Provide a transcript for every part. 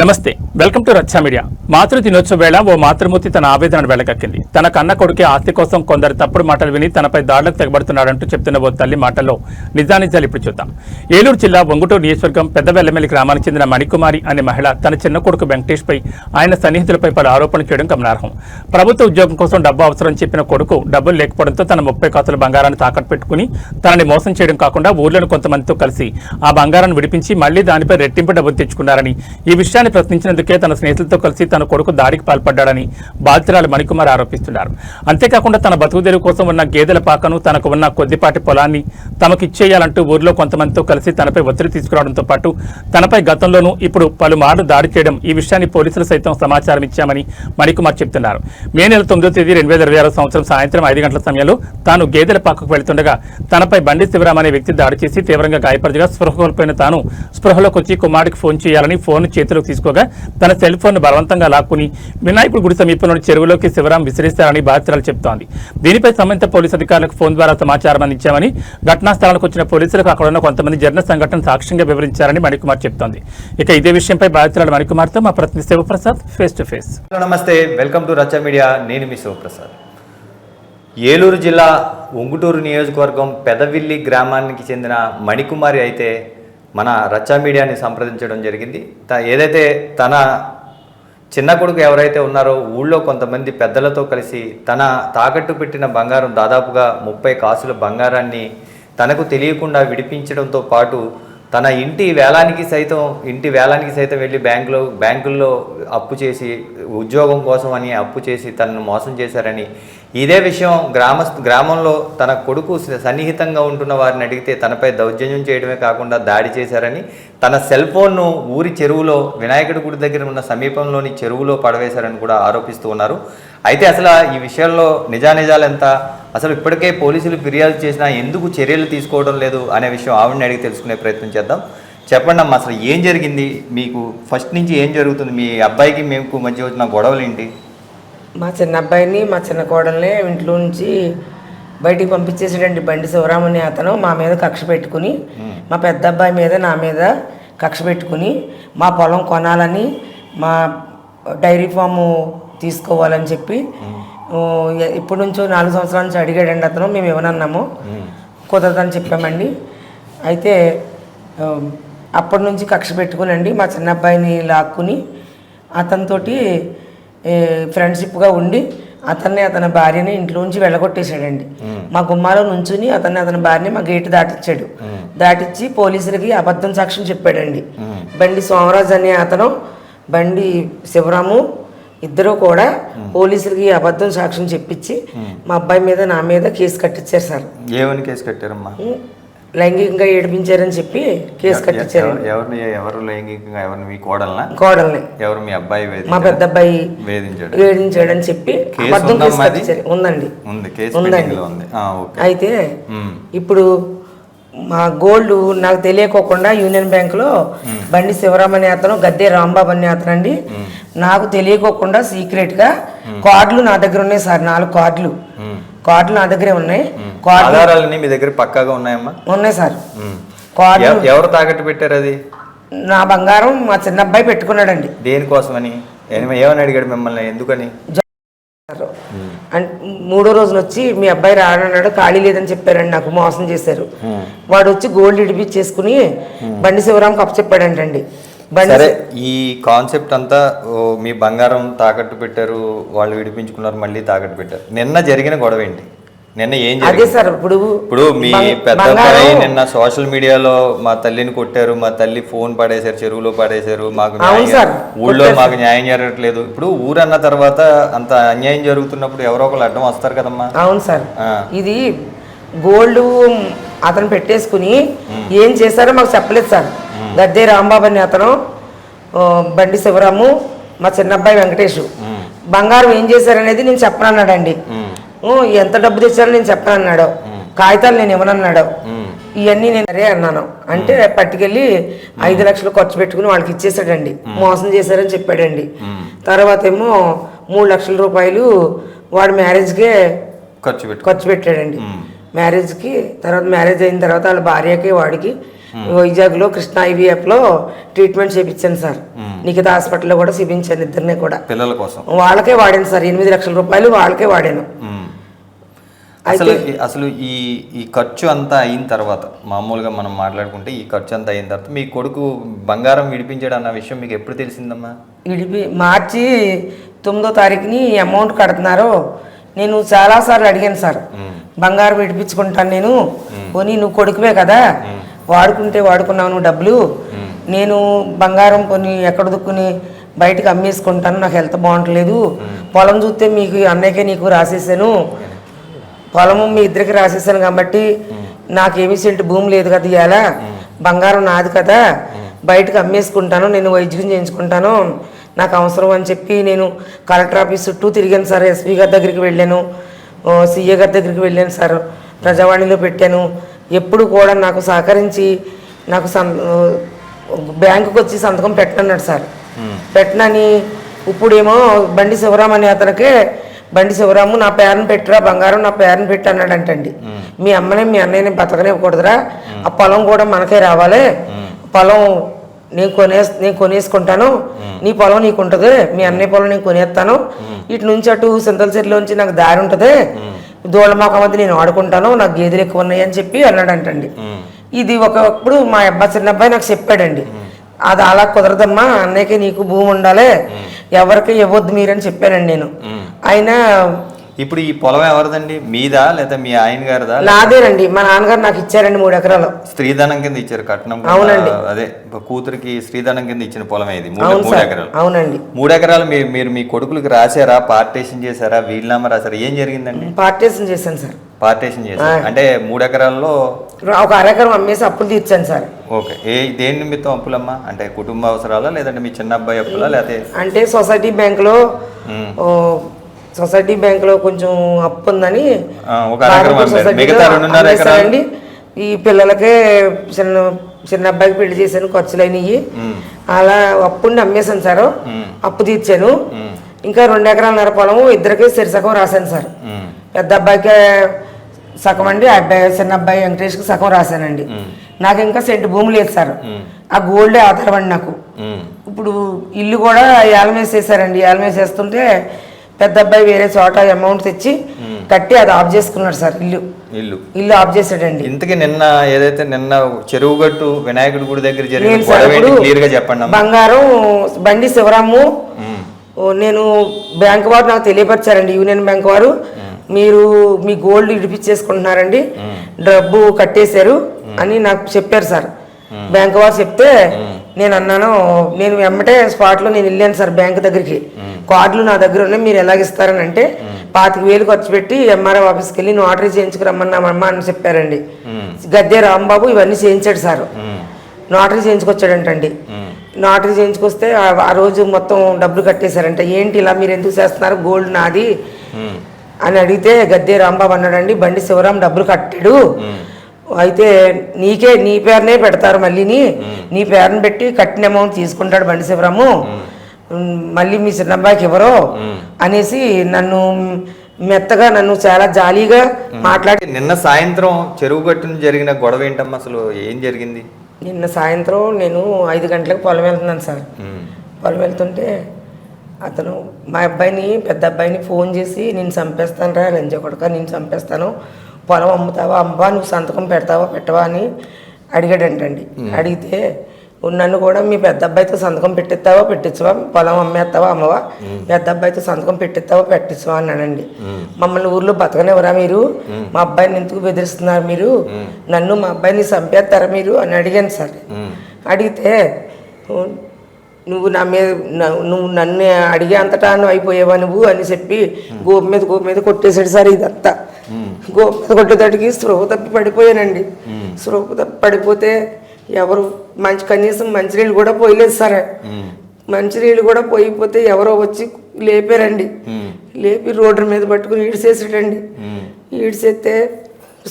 నమస్తే, welcome to రచ్చా media. మాతృ దినోత్సవ వేళ ఓ మాతృమూర్తి తన ఆవేదనను వెళ్లగక్కింది. తన కన్న కొడుకే ఆస్తి కోసం కొందరు తప్పుడు మాటలు విని తనపై దాడులకు తెగబడుతున్నాడంటూ చెప్తున్న ఓ తల్లి మాటల్లో నిజానిజాలు ఇప్పుడు చూద్దాం. ఏలూరు జిల్లా ఒంగుటూరు నియోజకవర్గం పెద్దవెల్లమెల్లి గ్రామానికి చెందిన మణికుమారి అనే మహిళ తన చిన్న కొడుకు వెంకటేష్ పై ఆయన సన్నిహితులపై పలు ఆరోపణలు చేయడం గమనార్హం. ప్రభుత్వ ఉద్యోగం కోసం డబ్బు అవసరం చెప్పిన కొడుకు డబ్బులు లేకపోవడంతో తన 30 కాసుల బంగారాన్ని తాకట్టు పెట్టుకుని తనని మోసం చేయడం కాకుండా ఊర్లోని కొంతమందితో కలిసి ఆ బంగారాన్ని విడిపించి మళ్లీ దానిపై రెట్టింపు డబ్బులు తెచ్చుకున్నారని, ఈ విషయాన్ని ప్రశ్నించినందుకే తన స్నేహితులతో కలిసి తన కొడుకు దాడికి పాల్పడ్డాడని బాధితురాలు మణికుమార్ ఆరోపిస్తున్నారు. అంతేకాకుండా తన బతుకు తెరువు కోసం ఉన్న గేదెల పాకను, తనకు ఉన్న కొద్దిపాటి పొలాన్ని తమకిచ్చేయాలంటూ ఊర్లో కొంతమందితో కలిసి తనపై ఒత్తిడి తీసుకురావడంతో పాటు తనపై గతంలోనూ ఇప్పుడు పలుమార్లు దాడి చేయడం, ఈ విషయాన్ని పోలీసులు సైతం సమాచారం ఇచ్చామని మణికుమార్ చెబుతున్నారు. మే నెల 9వ తేదీ 2026 సంవత్సరం సాయంత్రం 5 గంటల సమయంలో తాను గేదెల పాకకు వెళుతుండగా తనపై బండి శివరాం అనే వ్యక్తి దాడి చేసి తీవ్రంగా గాయపరచగా స్పృహ కోల్పోయిన తాను స్పృహలోకి వచ్చి కుమారుడికి ఫోన్ చేయాలని ఫోన్ చేతిలోకి తీసుకోగా తన సెల్ ఫోన్ బలవంతంగా లాక్కుని వినాయకుడి గుడి సమీపంలోని చెరువులోకి శివరాం విసిరిస్తారని బాధితురాలు చెబుతోంది. దీనిపై సంబంధిత పోలీసు అధికారులకు ఫోన్ ద్వారా సమాచారం అందించామని, ఘటనా స్థలానికి వచ్చిన పోలీసులకు అక్కడ ఉన్న కొంతమంది జరిగిన సంఘటన సాక్ష్యంగా వివరించారని మణికుమార్ చెబుతోంది. ఇక ఇదే విషయంపై బాధితురాలు మణికుమార్తో మా ప్రతినిధి శివప్రసాద్ ఫేస్ టు ఫేస్. నమస్తే, వెల్కమ్ టు రచ్చా మీడియా. నేను మీ శివప్రసాద్. ఏలూరు జిల్లా ఒంగుటూరు నియోజకవర్గం పెదవిల్లి గ్రామానికి చెందిన మణికుమారి అయితే మన రచ్చా మీడియాని సంప్రదించడం జరిగింది. ఏదైతే తన చిన్న కొడుకు ఎవరైతే ఉన్నారో ఊళ్ళో కొంతమంది పెద్దలతో కలిసి తన తాకట్టు పెట్టిన బంగారం దాదాపుగా 30 కాసుల బంగారాన్ని తనకు తెలియకుండా విడిపించడంతో పాటు తన ఇంటి వేలానికి సైతం వెళ్ళి బ్యాంకుల్లో అప్పు చేసి ఉద్యోగం కోసం అని అప్పు చేసి తనను మోసం చేశారని, ఇదే విషయం గ్రామంలో తన కొడుకు సన్నిహితంగా ఉంటున్న వారిని అడిగితే తనపై దౌర్జన్యం చేయడమే కాకుండా దాడి చేశారని, తన సెల్ ఫోన్ను ఊరి చెరువులో వినాయకుడి గుడి దగ్గర ఉన్న సమీపంలోని చెరువులో పడవేశారని కూడా ఆరోపిస్తూ ఉన్నారు. అయితే అసలు ఈ విషయంలో నిజానిజాలు ఎంత, అసలు ఇప్పటికే పోలీసులు ఫిర్యాదు చేసినా ఎందుకు చర్యలు తీసుకోవడం లేదు అనే విషయం ఆవిడని అడిగి తెలుసుకునే ప్రయత్నం చేద్దాం. చెప్పండి అమ్మా, అసలు ఏం జరిగింది, మీకు ఫస్ట్ నుంచి ఏం జరుగుతుంది, మీ అబ్బాయికి మీకు మధ్య వచ్చిన గొడవలు ఏంటి? మా చిన్న అబ్బాయిని మా చిన్న కోడల్ని ఇంట్లో నుంచి బయటికి పంపించేసాడండి బండి శివరాం అనే అతను. మా మీద కక్ష పెట్టుకుని, మా పెద్ద అబ్బాయి మీద నా మీద కక్ష పెట్టుకుని మా పొలం కొనాలని, మా డైరీ ఫాము తీసుకోవాలని చెప్పి ఇప్పటి నుంచో 4 సంవత్సరాల నుంచి అడిగాడండి అతను. మేము ఏమన్నాము కుదరదని చెప్పామండి. అయితే అప్పటి నుంచి కక్ష పెట్టుకునండి మా చిన్న అబ్బాయిని లాక్కుని అతనితోటి ఫ్రెండ్షిప్గా ఉండి అతని భార్యని ఇంట్లోంచి వెళ్ళగొట్టేశాడండి. మా గుమ్మాలో నుంచుని అతని భార్యని మా గేటు దాటిచ్చి పోలీసులకి అబద్ధం సాక్ష్యం చెప్పాడండి. బండి సోమరాజు అనే అతను, బండి శివరాము ఇద్దరు కూడా పోలీసులకి అబద్ధం సాక్ష్యం చెప్పించి మా అబ్బాయి మీద నా మీద కేసు కట్టించారు సార్. ఏమని కేసు కట్టారమ్మా? లైంగికంగా ఏడిపించారని చెప్పి కేసు కట్టించారు. ఎవరు లైంగికంగా? ఎవరిని? మీ కోడల్ని? ఎవరు? మీ అబ్బాయి? మా పెద్ద అబ్బాయి వేధించాడని చెప్పి అబద్ధం కేసు కట్టించారు. ఉందండి. అయితే ఇప్పుడు మా గోల్డ్ నాకు తెలియకోకుండా యూనియన్ బ్యాంకులో బండి శివరాం అనే అతను, గద్దె రాంబాబు అనే అతను అండి, నాకు తెలియకోకుండా సీక్రెట్గా కార్డులు నా దగ్గర ఉన్నాయి సార్. 4 కార్డులు నా దగ్గరే ఉన్నాయి. ఆధారాలన్నీ మీ దగ్గర పక్కాగా ఉన్నాయమ్మా? ఉన్నాయి సార్. ఎవరు తాకట్టు పెట్టారు? అది నా బంగారం మా చిన్న అబ్బాయి పెట్టుకున్నాడండి. దేనికోసమని? ఏమని అడిగాడు మిమ్మల్ని? ఎందుకని? మూడో రోజున వచ్చి మీ అబ్బాయి రానన్నాడు, ఖాళీ లేదని చెప్పారండి. నాకు మోసం చేశారు. వాడు వచ్చి గోల్డ్ ఇడిపించేసుకుని బండి శివరాంకి అప్పచెప్పాడంటండి. సరే, ఈ కాన్సెప్ట్ అంతా మీ బంగారం తాకట్టు పెట్టారు, వాళ్ళు విడిపించుకున్నారు, మళ్ళీ తాకట్టు పెట్టారు. నిన్న జరిగిన గొడవ ఏంటి? నిన్న ఏం జరిగింది? అదే సార్, ఇప్పుడు మీ పెద్ద అబ్బాయి నిన్న సోషల్ మీడియాలో మా తల్లిని కొట్టారు, మా తల్లి ఫోన్ పడేశారు, చెరువులో పడేశారు, మాకు ఊళ్ళో మాకు న్యాయం జరగట్లేదు. ఇప్పుడు ఊరన్న తర్వాత అంత అన్యాయం జరుగుతున్నప్పుడు ఎవరో ఒకరు అడ్డం వస్తారు కదమ్మా. అవును సార్. ఇది గోల్డ్ అతను పెట్టేసుకుని ఏం చేశారో మాకు చెప్పలేదు సార్. గద్దె రాంబాబు అని అతను, బండి శివరాము, మా చిన్న అబ్బాయి వెంకటేష్ బంగారం ఏం చేశారనేది నేను చెప్పనన్నాడండి. ఎంత డబ్బు తెచ్చారో నేను చెప్పనన్నాడు. కాగితాలు నేను ఇవ్వనన్నాడు. ఇవన్నీ నేను అరే అన్నాను. అంటే పట్టుకెళ్ళి 5 లక్షలు ఖర్చు పెట్టుకుని వాళ్ళకి ఇచ్చేసాడండి. మోసం చేశారని చెప్పాడండి. తర్వాత ఏమో 3 లక్షల రూపాయలు వాడు మ్యారేజ్కే ఖర్చు పెట్టాడండి. మ్యారేజ్కి తర్వాత మ్యారేజ్ అయిన తర్వాత వాళ్ళ భార్యకి వాడికి వైజాగ్లో కృష్ణ ఐవీఎఫ్లో ట్రీట్మెంట్ చేయించాను సార్. నిఖిత హాస్పిటల్లో కూడా చూపించాను ఇద్దరిని కూడా. పిల్లల కోసం వాళ్ళకే వాడాను సార్. 8 లక్షల రూపాయలు వాళ్ళకే వాడాను. అసలు ఈ ఖర్చు అంతా అయిన తర్వాత, మామూలుగా మనం మాట్లాడుకుంటే ఈ ఖర్చు అంతా అయిన తర్వాత మీ కొడుకు బంగారం విడిపించాడు అన్న విషయం మీకు ఎప్పుడు తెలిసిందమ్మా? మార్చి 9వ తారీఖుని అమౌంట్ కడుతున్నారు. నేను చాలాసార్లు అడిగాను సార్, బంగారం విడిపించుకుంటాను నేను, కొని నువ్వు కొడుకువే కదా, వాడుకుంటే వాడుకున్నావు నువ్వు డబ్బులు, నేను బంగారం కొని ఎక్కడ దుక్కుని బయటకు అమ్మేసుకుంటాను, నాకు హెల్త్ బాగుంటలేదు, పొలం చూస్తే మీకు అన్నయ్యకే నీకు రాసేసాను, పొలము మీ ఇద్దరికి రాసేసాను కాబట్టి నాకేమీ సెంటు భూమి లేదు కదా, ఇవాళ బంగారం నాది కదా, బయటకు అమ్మేసుకుంటాను, నేను వైద్యం చేయించుకుంటాను, నాకు అవసరం అని చెప్పి నేను కలెక్టర్ ఆఫీస్ చుట్టూ తిరిగాను సార్. ఎస్పీ గారి దగ్గరికి వెళ్ళాను, సీఏ గారి దగ్గరికి వెళ్ళాను సార్, ప్రజావాణిలో పెట్టాను. ఎప్పుడు కూడా నాకు సహకరించి నాకు బ్యాంకుకి వచ్చి సంతకం పెట్టనన్నాడు సార్. పెట్టనని ఇప్పుడేమో బండి శివరాం అనే అతనికే, బండి శివరాము నా పేరుని పెట్టరా బంగారం, నా పేరుని పెట్టి అన్నాడంటండి. మీ అమ్మని మీ అన్నయ్యని బతకనివ్వకూడదురా, ఆ పొలం కూడా మనకే రావాలి, పొలం నేను కొనేసుకుంటాను, నీ పొలం నీకు ఉంటుంది, మీ అన్నయ్య పొలం నేను కొనేస్తాను, ఇటు నుంచి అటు సింతల చెరువులోంచి నాకు దారి ఉంటుంది, దూడమాక మధ్య నేను ఆడుకుంటాను, నాకు గేదెలు ఎక్కువ ఉన్నాయి అని చెప్పి అన్నాడంటండి. ఇది ఒకప్పుడు మా చిన్న అబ్బాయి నాకు చెప్పాడండి. అది అలా కుదరదమ్మా, అన్నయ్యకి నీకు భూమి ఉండాలి, ఎవరికి ఇవ్వద్దు మీరని చెప్పానండి నేను. ఆయన ఇప్పుడు ఈ పొలం ఎవరిదండి, మీదా లేదా మీ ఆయన గారిదా? నాదేనండి, మా నాన్నగారు నాకు ఇచ్చారండి 3 ఎకరాలు. స్త్రీధనం కింద ఇచ్చారు, కట్నం. అవునండి, అదే కూతురికి స్త్రీధనం కింద ఇచ్చిన పొలం ఇది 3 ఎకరాలు. అవునండి, 3 ఎకరాలు మీరు మీ కొడుకులకి రాశారా, పార్టేషన్ చేశారా, వీలునామా రాశారా, ఏం జరిగిందండి? పార్టేషన్ చేశాను సార్. పార్టేషన్ చేశారు అంటే 3 ఎకరాల్లో ఒక అరెకరం అమ్మేసి అప్పులు తీర్చాను సార్. ఓకే. దేని నిమిత్తం అప్పులమ్మా? అంటే కుటుంబ అవసరాలా, లేదంటే మీ చిన్న అబ్బాయి అప్పులా, లేకపోతే అంటే సొసైటీ బ్యాంకులో కొంచెం అప్పు ఉందని అండి. ఈ పిల్లలకే చిన్న అబ్బాయికి పెళ్లి చేశాను, ఖర్చులు అయినాయి, అలా అప్పుని అమ్మేశాను సార్, అప్పు తీర్చాను. ఇంకా 2 ఎకరాలన్నర పొలము ఇద్దరికి సగం రాశాను సార్. పెద్ద అబ్బాయికే సగం అండి, చిన్న అబ్బాయి వెంకటేష్కి సగం రాశానండి. నాకు ఇంకా సెంటు భూమి లేదు సార్, ఆ గోల్డే ఆధారం అండి నాకు. ఇప్పుడు ఇల్లు కూడా ఏలమేసేసారండి. ఏలమేసేస్తుంటే పెద్ద అబ్బాయి వేరే చోట అమౌంట్ తెచ్చి కట్టి అది ఆఫ్ చేసుకున్నాడు సార్. ఇల్లు ఆఫ్ చేసాడండి. ఇంతకీ నిన్న ఏదైతే నిన్న చెరువుగట్టు వినాయకుడి గుడి దగ్గర జరిగింది, బంగారం బండి శివరాము నేను బ్యాంక్ వారు నాకు తెలియపరిచారండి, యూనియన్ బ్యాంక్ వారు, మీరు మీ గోల్డ్ విడిపించేసుకుంటున్నారండి, డబ్బు కట్టేశారు అని నాకు చెప్పారు సార్. బ్యాంక్ వారు చెప్తే నేను అన్నాను, నేను వెంబటే స్పాట్లో నేను వెళ్ళాను సార్ బ్యాంక్ దగ్గరికి. కార్డులు నా దగ్గర ఉన్నాయి, మీరు ఎలాగిస్తారని అంటే 25,000 ఖర్చు పెట్టి ఎంఆర్ఓ ఆఫీస్కి వెళ్ళి నోటరీ చేయించుకురమ్మన్నామమ్మా అని చెప్పారండి. గద్దె రాంబాబు ఇవన్నీ చేయించాడు సార్, నోటరీ చేయించుకొచ్చాడంటండి. నోటరీ చేయించుకొస్తే ఆ రోజు మొత్తం డబ్బులు కట్టేశారంట. ఏంటి ఇలా మీరు ఎందుకు చేస్తున్నారు, గోల్డ్ నాది అని అడిగితే గద్దె రాంబాబు అన్నాడండి, బండి శివరాం డబ్బులు కట్టాడు, అయితే నీ పేరునే పెడతారు, మళ్ళీ నీ పేరుని పెట్టి కట్టిన అమౌంట్ తీసుకుంటాడు బండి శివరాము, మళ్ళీ మీ చిన్న అబ్బాయికి ఎవరో అనేసి మెత్తగా నన్ను చాలా జాలీగా మాట్లాడి. నిన్న సాయంత్రం చెరువు గట్టున జరిగిన గొడవ ఏంటమ్మా, అసలు ఏం జరిగింది? నిన్న సాయంత్రం నేను 5 గంటలకు పొలం వెళ్తున్నాను సార్. పొలం వెళ్తుంటే అతను మా పెద్ద అబ్బాయిని ఫోన్ చేసి, నేను చంపేస్తాను రా లంజ కొడక, నేను చంపేస్తాను, పొలం అమ్ముతావా అమ్మవా, నువ్వు సంతకం పెడతావా పెట్టవా అని అడిగాడంటండి. అడిగితే నన్ను కూడా మీ పెద్ద అబ్బాయితో సంతకం పెట్టిస్తావా పెట్టించవా, పొలం అమ్మేస్తావా అమ్మవా, పెద్ద అబ్బాయితో సంతకం పెట్టిస్తావా పెట్టించవా అన్నాడండి. మమ్మల్ని ఊర్లో బతకనివ్వరా మీరు, మా అబ్బాయిని ఎందుకు బెదిరిస్తున్నారు మీరు, నన్ను మా అబ్బాయిని చంపేస్తారా మీరు అని అడిగాను సార్. అడిగితే నువ్వు నన్ను అడిగే అంతటా నువ్వు అయిపోయేవా నువ్వు అని చెప్పి గోపు మీద కొట్టేశాడు సార్. ఇదంతా గోపు మీద కొట్టేదానికి స్పృహ తప్పి పడిపోయానండి. స్పృహ తప్పి పడిపోతే ఎవరు కనీసం మంచినీళ్ళు కూడా పోయలేదు సార్. మంచినీళ్ళు కూడా పోయిపోతే ఎవరో వచ్చి లేపారండి. లేపి రోడ్డు మీద పట్టుకుని ఈడ్చేసాడండి. ఈడ్చేస్తే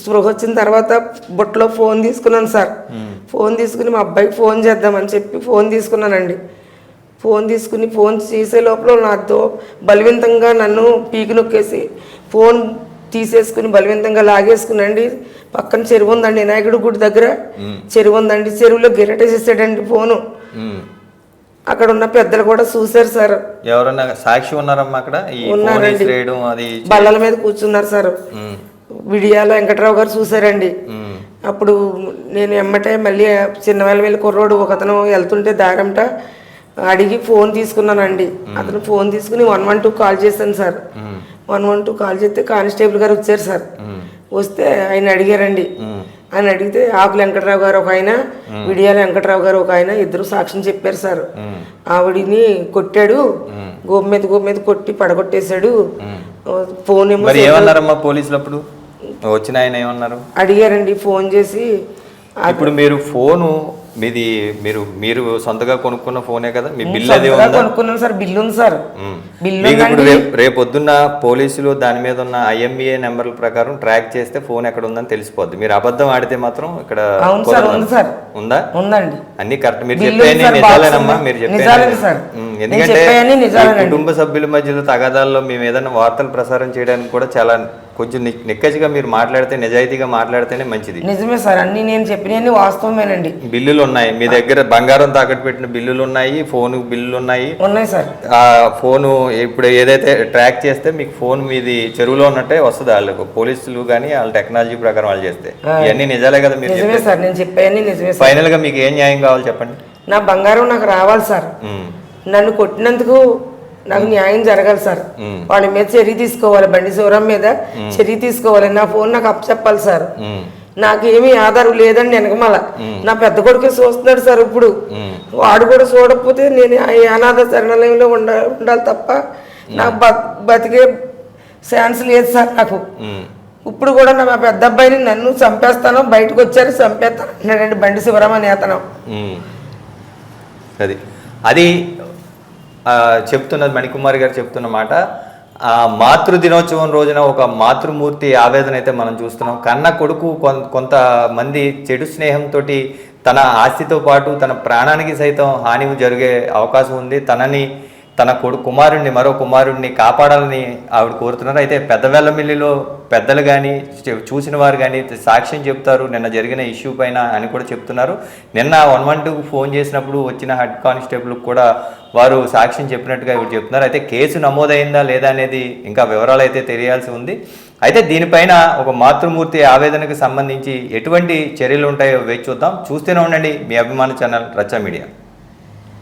స్పృహ వచ్చిన తర్వాత బుట్టలో ఫోన్ తీసుకున్నాను సార్. ఫోన్ తీసుకుని మా అబ్బాయికి ఫోన్ చేద్దామని చెప్పి ఫోన్ తీసుకున్నానండి. ఫోన్ చేసే లోపల నాతో బలవంతంగా నన్ను పీకి నొక్కేసి ఫోన్ తీసేసుకుని బలవంతంగా లాగేసుకునండి. పక్కన చెరువు ఉందండి, వినాయకుడి గుడి దగ్గర చెరువు ఉందండి, చెరువులో గిరటేసేసాడండి ఫోను. అక్కడ ఉన్న పెద్దలు కూడా చూసారు సార్. ఎవరన్నా సాక్షి ఉన్నారమ్మా అక్కడ? ఉన్నారండి, బల్లల మీద కూర్చున్నారు సార్. విడియాల వెంకట్రావు గారు చూసారండి. అప్పుడు నేను ఎమ్మటే మళ్ళీ చిన్నవేళ కుర్రోడు ఒక అతను వెళ్తుంటే దారంట అడిగి ఫోన్ తీసుకున్నానండి. అతను ఫోన్ తీసుకుని 112 కాల్ చేశాను సార్. 112 కాల్ చేస్తే కానిస్టేబుల్ గారు వచ్చారు సార్. వస్తే ఆయన అడిగారండి. ఆయన అడిగితే ఆకుల వెంకట్రావు గారు ఒక ఆయన, విడియాల వెంకట్రావు గారు ఒక ఆయన, ఇద్దరు సాక్ష్యం చెప్పారు సార్. ఆవిడిని కొట్టాడు, గోపు మీద కొట్టి పడగొట్టేశాడు. ఫోన్ ఏమో ఏమన్నారమ్మా పోలీసులు అప్పుడు వచ్చిన ఆయన ఏమన్నారు అడిగారండి ఫోన్ చేసి. ఇప్పుడు మీరు ఫోను మీది మీరు సొంతగా కొనుక్కున్న ఫోనే కదా, మీ బిల్ అది కొనుక్కున్నాను సార్. బిల్లు ఉంది సార్. బిల్లు ఇప్పుడు రేపొద్దున్న పోలీసులు దాని మీద ఉన్న IMEI నెంబర్ల ప్రకారం ట్రాక్ చేస్తే ఫోన్ ఎక్కడ ఉందని తెలిసిపోద్ది. మీరు అబద్ధం ఆడితే మాత్రం ఇక్కడ ఉందా? ఉందండి, అన్ని కరెక్ట్. మీరు చెప్పేది నిజాలేనమ్మా, మీరు చెప్పేది. ఎందుకంటే కుటుంబ సభ్యుల మధ్యలో తగాదాల్లో మేము ఏదైనా వార్తలు ప్రసారం చేయడానికి కూడా చాలా కొంచెం నిక్కచ్చిగా మీరు మాట్లాడితే, నిజాయితీగా మాట్లాడితేనే మంచిది. నిజమే సార్, అన్ని నేను చెప్పినవన్నీ వాస్తవమేనండి. బిల్లులు ఉన్నాయి మీ దగ్గర, బంగారం తాకట్టు పెట్టిన బిల్లులు ఉన్నాయి, ఫోన్ బిల్లులు ఉన్నాయి సార్. ఆ ఫోను ఇప్పుడు ఏదైతే ట్రాక్ చేస్తే మీకు ఫోన్ మీది చెరువులో ఉన్నట్టే వస్తుంది. వాళ్ళకు పోలీసులు కానీ వాళ్ళ టెక్నాలజీ ప్రకారం వాళ్ళు చేస్తే ఇవన్నీ నిజాలే కదా మీరు? నిజమే సార్, నేను చెప్పాను నిజమే. ఫైనల్ గా మీకు ఏం న్యాయం కావాలి చెప్పండి? నా బంగారం నాకు రావాలి సార్. నన్ను కొట్టినందుకు నాకు న్యాయం జరగాలి సార్. వాళ్ళ మీద చర్య తీసుకోవాలి, బండి శివరాం మీద చర్య తీసుకోవాలి. నా ఫోన్ నాకు అప్పచెప్పాలి సార్. నాకేమీ ఆధారం లేదండి వెనకమాల. నా పెద్ద కొడుకే చూస్తున్నాడు సార్. ఇప్పుడు వాడు కూడా చూడకపోతే నేను అనాథ శరణాలయంలో ఉండాలి తప్ప నాకు బతికే ఛాన్స్ లేదు సార్ నాకు. ఇప్పుడు కూడా నా పెద్ద అబ్బాయిని నన్ను చంపేస్తాను, బయటకు వచ్చారు చంపేస్తాను అంటున్నాడండి బండి శివరాం అనే అతను. అది చెప్తున్నది మణికుమారి గారు చెప్తున్న మాట. మాతృ దినోత్సవం రోజున ఒక మాతృమూర్తి ఆవేదన అయితే మనం చూస్తున్నాం. కన్న కొడుకు కొంతమంది చెడు స్నేహంతో తన ఆస్తితో పాటు తన ప్రాణానికి సైతం హాని జరిగే అవకాశం ఉంది. తన కుమారుణ్ణి, మరో కుమారుణ్ణి కాపాడాలని ఆవిడ కోరుతున్నారు. అయితే పెద్దవెల్లమిల్లిలో పెద్దలు కానీ చూసిన వారు కానీ సాక్ష్యం చెప్తారు నిన్న జరిగిన ఇష్యూ పైన అని కూడా చెప్తున్నారు. నిన్న 112కు ఫోన్ చేసినప్పుడు వచ్చిన హెడ్ కానిస్టేబుల్కి కూడా వారు సాక్ష్యం చెప్పినట్టుగా ఇవి చెప్తున్నారు. అయితే కేసు నమోదైందా లేదా అనేది ఇంకా వివరాలు అయితే తెలియాల్సి ఉంది. అయితే దీనిపైన ఒక మాతృమూర్తి ఆవేదనకు సంబంధించి ఎటువంటి చర్యలు ఉంటాయో వేచి చూద్దాం. చూస్తూనే ఉండండి మీ అభిమాన ఛానల్ రచ్చ మీడియా.